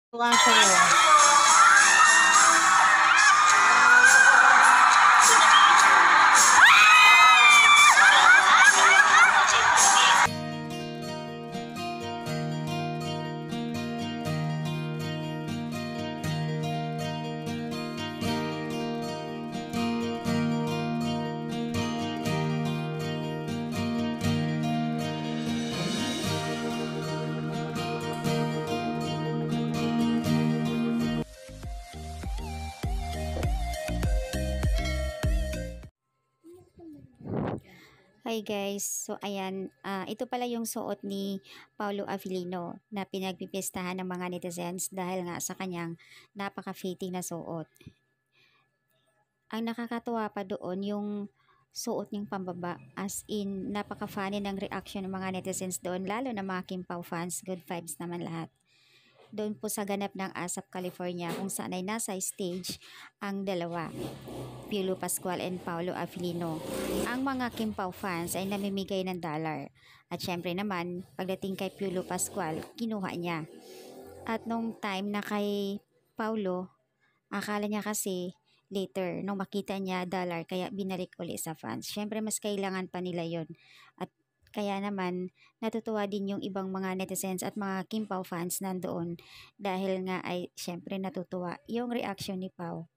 Tuwa sa'yo. Hi guys, so ayan, ito pala yung suot ni Paulo Avellino na pinagpipistahan ng mga netizens dahil nga sa kanyang napaka-fitting na suot. Ang nakakatuwa pa doon yung suot niyang pambaba, as in napaka-funny ng reaction ng mga netizens doon, lalo na mga Kim Pao fans. Good vibes naman lahat. Doon po sa ganap ng ASAP California kung saan ay nasa stage ang dalawa, Piolo Pascual and Paulo Avellino. Ang mga Kim Pao fans ay namimigay ng dollar. At syempre naman, pagdating kay Piolo Pascual, kinuha niya. At nung time na kay Paulo, akala niya kasi later, nung makita niya dollar, kaya binalik uli sa fans. Syempre mas kailangan pa nila yon. At kaya naman, natutuwa din yung ibang mga netizens at mga Kim Pao fans nandoon dahil nga ay syempre natutuwa yung reaction ni Pao.